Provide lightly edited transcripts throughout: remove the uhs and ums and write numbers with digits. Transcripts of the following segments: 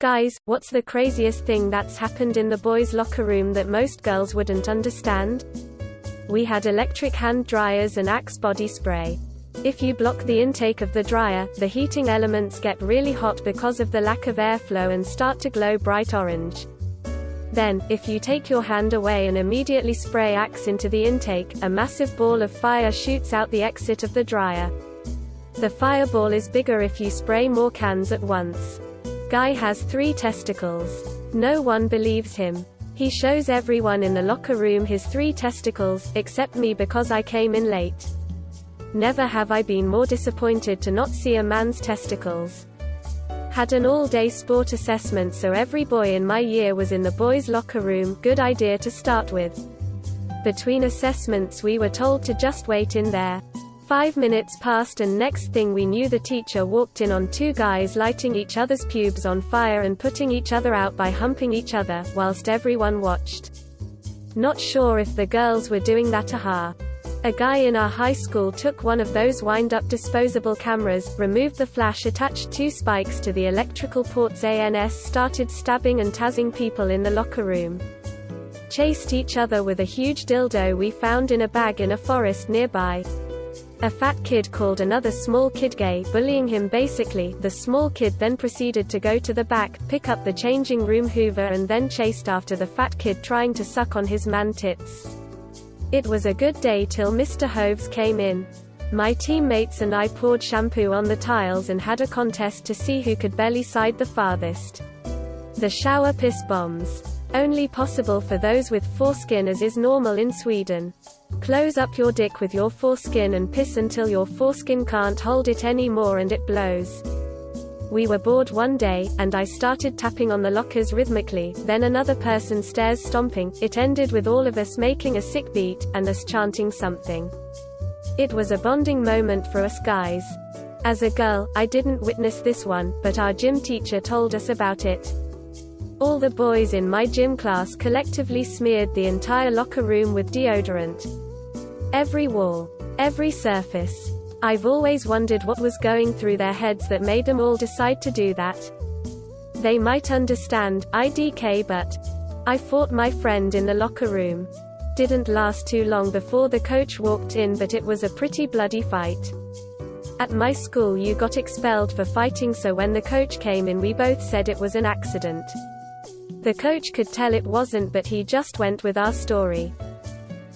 Guys, what's the craziest thing that's happened in the boys' locker room that most girls wouldn't understand? We had electric hand dryers and Axe body spray. If you block the intake of the dryer, the heating elements get really hot because of the lack of airflow and start to glow bright orange. Then, if you take your hand away and immediately spray Axe into the intake, a massive ball of fire shoots out the exit of the dryer. The fireball is bigger if you spray more cans at once. Guy has 3 testicles. No one believes him. He shows everyone in the locker room his 3 testicles, except me because I came in late. Never have I been more disappointed to not see a man's testicles. Had an all-day sport assessment, so every boy in my year was in the boys' locker room. Good idea to start with. Between assessments we were told to just wait in there. 5 minutes passed and next thing we knew the teacher walked in on 2 guys lighting each other's pubes on fire and putting each other out by humping each other, whilst everyone watched. Not sure if the girls were doing that. A guy in our high school took one of those wind-up disposable cameras, removed the flash, attached 2 spikes to the electrical ports and started stabbing and tazzing people in the locker room. Chased each other with a huge dildo we found in a bag in a forest nearby. A fat kid called another small kid gay, bullying him basically. The small kid then proceeded to go to the back, pick up the changing room hoover and then chased after the fat kid trying to suck on his man tits. It was a good day till Mr. Hoves came in. My teammates and I poured shampoo on the tiles and had a contest to see who could belly side the farthest. The shower piss bombs. Only possible for those with foreskin, as is normal in Sweden. Close up your dick with your foreskin and piss until your foreskin can't hold it anymore and it blows. We were bored one day, and I started tapping on the lockers rhythmically, then another person stairs stomping. It ended with all of us making a sick beat, and us chanting something. It was a bonding moment for us guys. As a girl, I didn't witness this one, but our gym teacher told us about it. All the boys in my gym class collectively smeared the entire locker room with deodorant. Every wall. Every surface. I've always wondered what was going through their heads that made them all decide to do that. They might understand, IDK, but I fought my friend in the locker room. Didn't last too long before the coach walked in, but it was a pretty bloody fight. At my school you got expelled for fighting, so when the coach came in we both said it was an accident. The coach could tell it wasn't, but he just went with our story.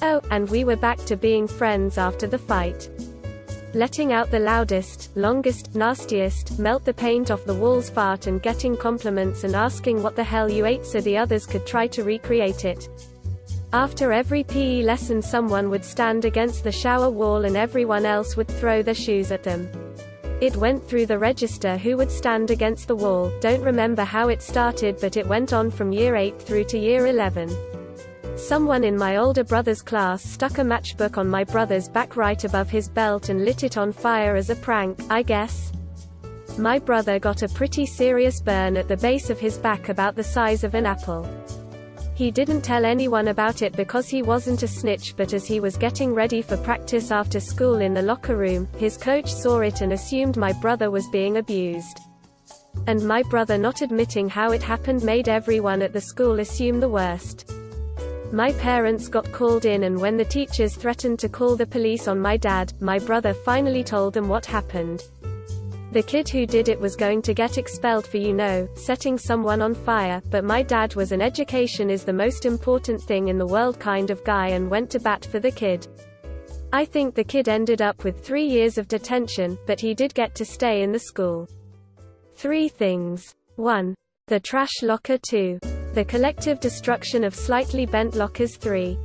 Oh, and we were back to being friends after the fight. Letting out the loudest, longest, nastiest, melt the paint off the walls fart and getting compliments and asking what the hell you ate so the others could try to recreate it. After every PE lesson someone would stand against the shower wall and everyone else would throw their shoes at them. It went through the register who would stand against the wall. Don't remember how it started, but it went on from year 8 through to year 11. Someone in my older brother's class stuck a matchbook on my brother's back right above his belt and lit it on fire as a prank, I guess. My brother got a pretty serious burn at the base of his back about the size of an apple. He didn't tell anyone about it because he wasn't a snitch, but as he was getting ready for practice after school in the locker room, his coach saw it and assumed my brother was being abused. And my brother not admitting how it happened made everyone at the school assume the worst. My parents got called in, and when the teachers threatened to call the police on my dad, my brother finally told them what happened. The kid who did it was going to get expelled for, setting someone on fire, but my dad was an education is the most important thing in the world kind of guy and went to bat for the kid. I think the kid ended up with 3 years of detention, but he did get to stay in the school. 3 things. 1. The trash locker. 2. The collective destruction of slightly bent lockers. 3.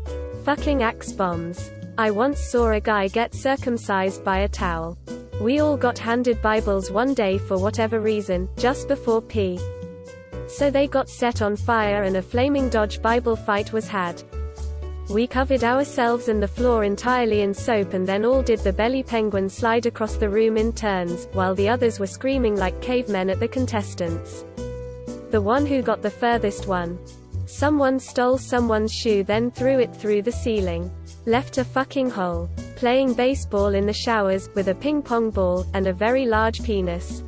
Fucking axe bombs. I once saw a guy get circumcised by a towel. We all got handed Bibles one day for whatever reason, just before P. So they got set on fire and a flaming Dodge Bible fight was had. We covered ourselves and the floor entirely in soap and then all did the belly penguin slide across the room in turns, while the others were screaming like cavemen at the contestants. The one who got the furthest won. Someone stole someone's shoe then threw it through the ceiling. Left a fucking hole. Playing baseball in the showers, with a ping pong ball, and a very large penis.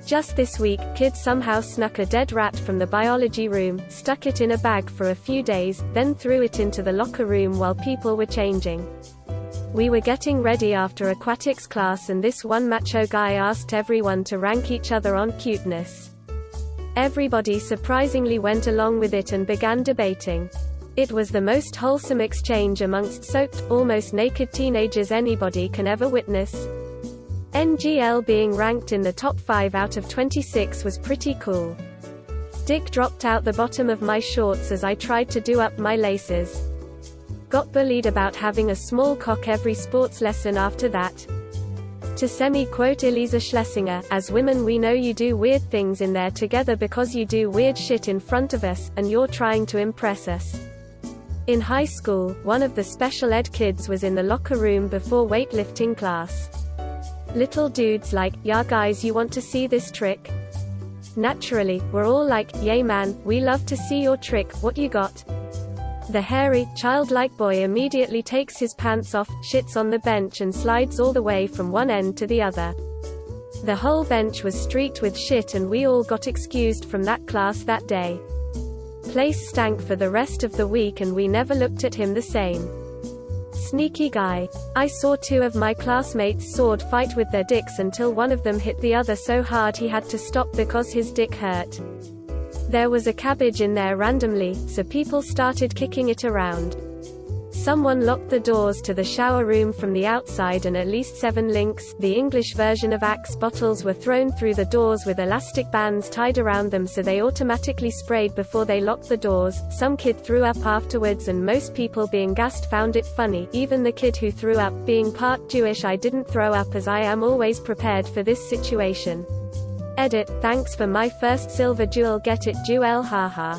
Just this week, kids somehow snuck a dead rat from the biology room, stuck it in a bag for a few days, then threw it into the locker room while people were changing. We were getting ready after aquatics class and this one macho guy asked everyone to rank each other on cuteness. Everybody surprisingly went along with it and began debating. It was the most wholesome exchange amongst soaked, almost naked teenagers anybody can ever witness. NGL being ranked in the top 5 out of 26 was pretty cool. Dick dropped out the bottom of my shorts as I tried to do up my laces. Got bullied about having a small cock every sports lesson after that. To semi-quote Elisa Schlesinger, as women we know you do weird things in there together because you do weird shit in front of us, and you're trying to impress us. In high school, one of the special ed kids was in the locker room before weightlifting class. Little dudes like, "Yeah guys, you want to see this trick?" Naturally, we're all like, "Yay man, we love to see your trick, what you got?" The hairy, childlike boy immediately takes his pants off, shits on the bench and slides all the way from one end to the other. The whole bench was streaked with shit and we all got excused from that class that day. Place stank for the rest of the week and we never looked at him the same. Sneaky guy. I saw 2 of my classmates sword fight with their dicks until one of them hit the other so hard he had to stop because his dick hurt. There was a cabbage in there randomly, so people started kicking it around. Someone locked the doors to the shower room from the outside and at least 7 Lynx, the English version of Axe bottles, were thrown through the doors with elastic bands tied around them so they automatically sprayed before they locked the doors. Some kid threw up afterwards and most people being gassed found it funny, even the kid who threw up. Being part Jewish, I didn't throw up as I am always prepared for this situation. Edit, thanks for my first silver jewel, get it Jewel, haha.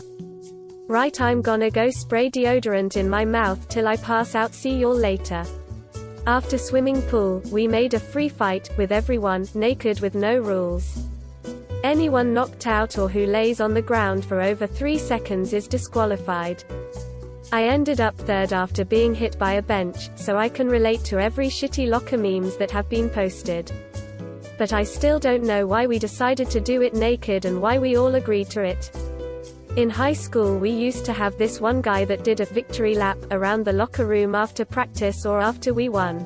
Right, I'm gonna go spray deodorant in my mouth till I pass out, see y'all later. After swimming pool, we made a free fight, with everyone naked with no rules. Anyone knocked out or who lays on the ground for over 3 seconds is disqualified. I ended up 3rd after being hit by a bench, so I can relate to every shitty locker memes that have been posted. But I still don't know why we decided to do it naked and why we all agreed to it. In high school we used to have this one guy that did a victory lap around the locker room after practice or after we won.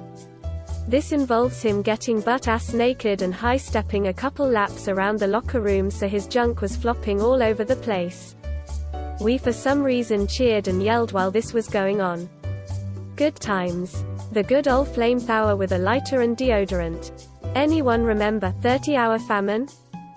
This involves him getting butt-ass naked and high-stepping a couple laps around the locker room so his junk was flopping all over the place. We for some reason cheered and yelled while this was going on. Good times. The good old flamethrower with a lighter and deodorant. Anyone remember 30-hour famine?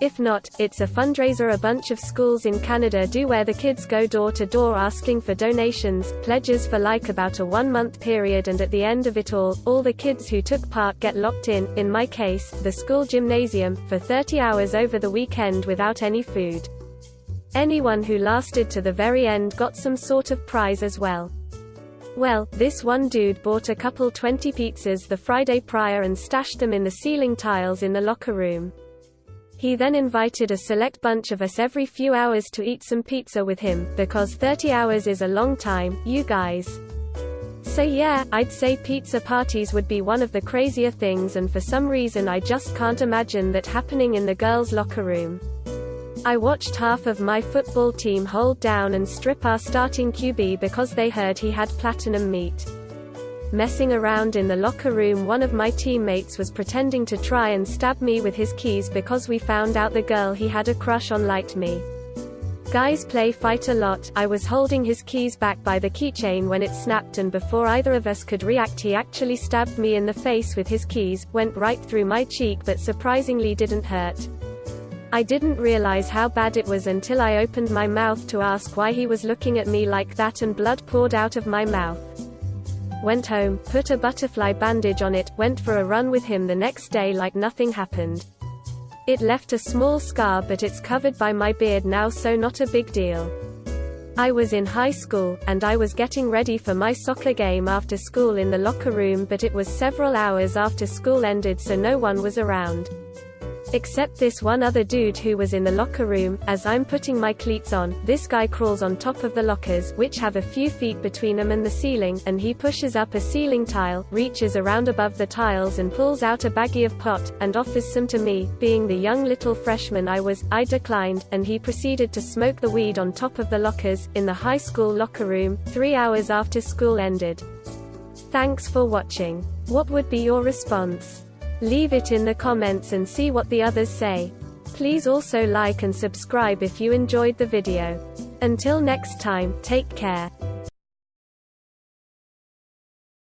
If not, it's a fundraiser a bunch of schools in Canada do where the kids go door to door asking for donations, pledges for like about a 1-month period, and at the end of it all the kids who took part get locked in my case, the school gymnasium, for 30 hours over the weekend without any food. Anyone who lasted to the very end got some sort of prize as well. Well, this one dude bought a couple 20 pizzas the Friday prior and stashed them in the ceiling tiles in the locker room. He then invited a select bunch of us every few hours to eat some pizza with him, because 30 hours is a long time, you guys. So yeah, I'd say pizza parties would be one of the crazier things, and for some reason I just can't imagine that happening in the girls' locker room. I watched half of my football team hold down and strip our starting QB because they heard he had platinum meat. Messing around in the locker room, one of my teammates was pretending to try and stab me with his keys because we found out the girl he had a crush on liked me. Guys play fight a lot. I was holding his keys back by the keychain when it snapped, and before either of us could react he actually stabbed me in the face with his keys, went right through my cheek but surprisingly didn't hurt. I didn't realize how bad it was until I opened my mouth to ask why he was looking at me like that and blood poured out of my mouth. Went home, put a butterfly bandage on it, went for a run with him the next day like nothing happened. It left a small scar but it's covered by my beard now, so not a big deal. I was in high school, and I was getting ready for my soccer game after school in the locker room, but it was several hours after school ended so no one was around. Except this one other dude who was in the locker room. As I'm putting my cleats on, this guy crawls on top of the lockers, which have a few feet between them and the ceiling, and he pushes up a ceiling tile, reaches around above the tiles and pulls out a baggie of pot, and offers some to me. Being the young little freshman I declined, and he proceeded to smoke the weed on top of the lockers, in the high school locker room, 3 hours after school ended. Thanks for watching. What would be your response? Leave it in the comments and see what the others say. Please also like and subscribe if you enjoyed the video. Until next time, take care.